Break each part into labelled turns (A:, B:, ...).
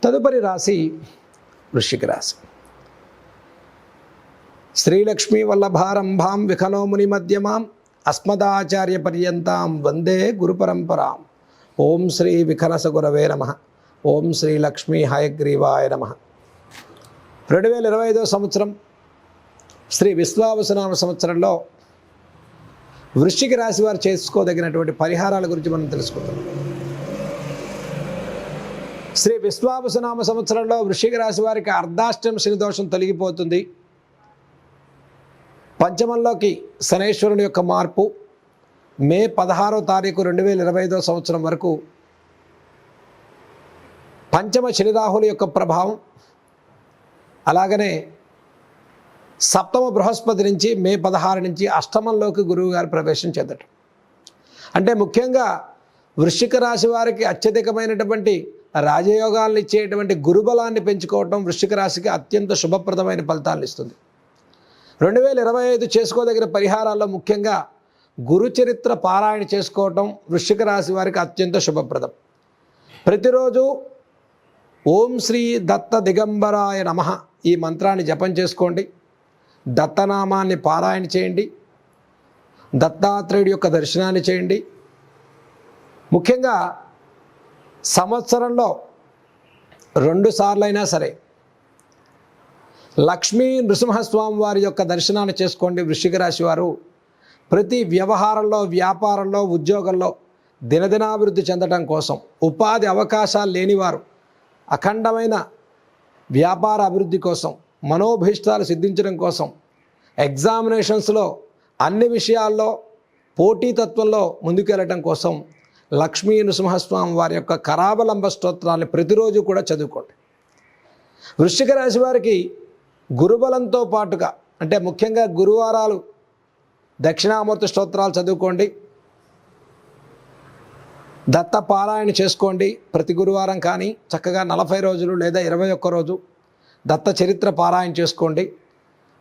A: తదుపరి రాశి వృశ్చిక రాశి. శ్రీలక్ష్మీ వల్లభారంభాం విఖనో ముని మధ్యమాం అస్మదాచార్య పర్యంతాం వందే గురు పరంపరాం. ఓం శ్రీ విఖనస గురవే నమః. ఓం శ్రీ లక్ష్మీ హయగ్రీవాయ నమః. 2025 సంవత్సరం శ్రీ విశ్వావసునామ సంవత్సరంలో వృశ్చిక రాశి వారు చేసుకోదగినటువంటి పరిహారాల గురించి మనం తెలుసుకుందాం. శ్రీ విశ్వావసునామ సంవత్సరంలో వృశ్చిక రాశి వారికి అర్ధాష్టమ శని దోషం తొలగిపోతుంది. పంచమంలోకి శనైశ్వరుని యొక్క మార్పు మే 16వ తారీఖు 2025 సంవత్సరం వరకు పంచమ శని రాహుల యొక్క ప్రభావం, అలాగనే సప్తమ బృహస్పతి నుంచి మే 16 నుంచి అష్టమంలోకి గురువు గారు ప్రవేశం చెందటం. అంటే ముఖ్యంగా వృశ్చిక రాశి వారికి అత్యధికమైనటువంటి రాజయోగాలను ఇచ్చేటువంటి గురుబలాన్ని పెంచుకోవటం వృశ్చిక రాశికి అత్యంత శుభప్రదమైన ఫలితాలను ఇస్తుంది. 2025 చేసుకోదగిన పరిహారాల్లో ముఖ్యంగా గురు చరిత్ర పారాయణ చేసుకోవటం వృశ్చిక రాశి వారికి అత్యంత శుభప్రదం. ప్రతిరోజు ఓం శ్రీ దత్త దిగంబరాయ నమః ఈ మంత్రాన్ని జపం చేసుకోండి. దత్తనామాన్ని పారాయణ చేయండి. దత్తాత్రేయుడి యొక్క దర్శనాన్ని చేయండి. ముఖ్యంగా సంవత్సరంలో 2 సార్లైనా సరే లక్ష్మీ నృసింహస్వామి వారి యొక్క దర్శనాన్ని చేసుకోండి. వృశ్చిక రాశి వారు ప్రతి వ్యవహారంలో, వ్యాపారంలో, ఉద్యోగంలో దినదినాభివృద్ధి చెందడం కోసం, ఉపాధి అవకాశాలు లేనివారు అఖండమైన వ్యాపార అభివృద్ధి కోసం, మనోభీష్టాలు సిద్ధించడం కోసం, ఎగ్జామినేషన్స్లో అన్ని విషయాల్లో పోటీతత్వంలో ముందుకెళ్ళటం కోసం లక్ష్మీ నృసింహస్వామి వారి యొక్క కరావలంబ స్తోత్రాన్ని ప్రతిరోజు కూడా చదువుకోండి. వృశ్చిక రాశి వారికి గురుబలంతో పాటుగా అంటే ముఖ్యంగా గురువారాలు దక్షిణామూర్తి స్తోత్రాలు చదువుకోండి. దత్త పారాయణ చేసుకోండి. ప్రతి గురువారం కానీ చక్కగా 40 రోజులు లేదా 21 రోజు దత్త చరిత్ర పారాయణ చేసుకోండి.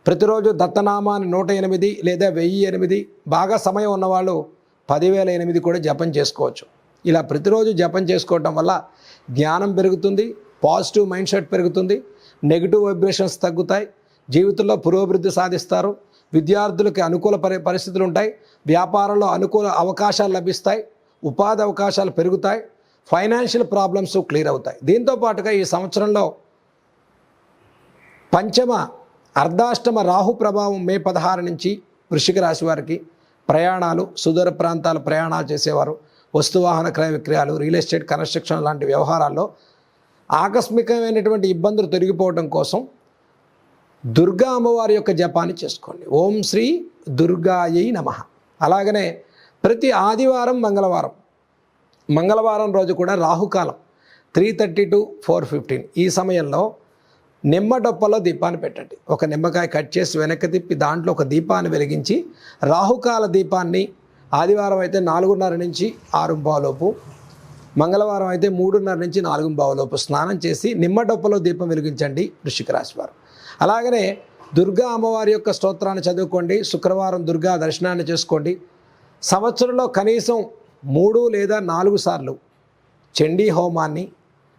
A: ప్రతిరోజు దత్తనామాన్ని 108 లేదా 1008, బాగా సమయం ఉన్నవాళ్ళు 10,008 కూడా జపం చేసుకోవచ్చు. ఇలా ప్రతిరోజు జపం చేసుకోవటం వల్ల జ్ఞానం పెరుగుతుంది, పాజిటివ్ మైండ్ సెట్ పెరుగుతుంది, నెగిటివ్ వైబ్రేషన్స్ తగ్గుతాయి, జీవితంలో పురోభివృద్ధి సాధిస్తారు, విద్యార్థులకి అనుకూల పరిస్థితులు ఉంటాయి, వ్యాపారంలో అనుకూల అవకాశాలు లభిస్తాయి, ఉపాధి అవకాశాలు పెరుగుతాయి, ఫైనాన్షియల్ ప్రాబ్లమ్స్ క్లియర్ అవుతాయి. దీంతో పాటుగా ఈ సంవత్సరంలో పంచమ అర్ధాష్టమ రాహు ప్రభావం మే 16 నుంచి వృశ్చిక రాశి వారికి ప్రయాణాలు, సుదూర ప్రాంతాల ప్రయాణాలు చేసేవారు, వస్తువాహన క్రయ విక్రయాలు, రియల్ ఎస్టేట్, కన్స్ట్రక్షన్ లాంటి వ్యవహారాల్లో ఆకస్మికమైనటువంటి ఇబ్బందులు తొలగిపోవడం కోసం దుర్గా అమ్మవారి యొక్క జపాన్ని చేసుకోండి. ఓం శ్రీ దుర్గాయై నమః. అలాగనే ప్రతి ఆదివారం, మంగళవారం రోజు కూడా రాహుకాలం 3:30 to 4:15 ఈ సమయంలో నిమ్మ డొప్పలో దీపాన్ని పెట్టండి. ఒక నిమ్మకాయ కట్ చేసి వెనక్కి తిప్పి దాంట్లో ఒక దీపాన్ని వెలిగించి రాహుకాల దీపాన్ని ఆదివారం అయితే 4:30 నుంచి 6:15 మంగళవారం అయితే 3:30 నుంచి 4:15 స్నానం చేసి నిమ్మ డొప్పలో దీపం వెలిగించండి వృశ్చిక రాశి వారు. అలాగనే దుర్గా అమ్మవారి యొక్క స్తోత్రాన్ని చదువుకోండి. శుక్రవారం దుర్గా దర్శనాన్ని చేసుకోండి. సంవత్సరంలో కనీసం 3 లేదా 4 సార్లు చండీ హోమాన్ని,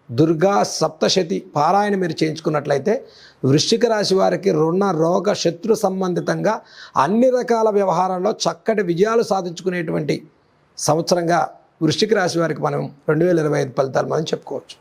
A: దుర్గా సప్తశతి పారాయణ మీరు చేయించుకున్నట్లయితే వృశ్చిక రాశి వారికి రుణ, రోగ, శత్రు సంబంధితంగా అన్ని రకాల వ్యవహారాల్లో చక్కటి విజయాలు సాధించుకునేటువంటి సంవత్సరంగా వృశ్చిక రాశి వారికి మనం 2025 ఫలితాలు మనం చెప్పుకోవచ్చు.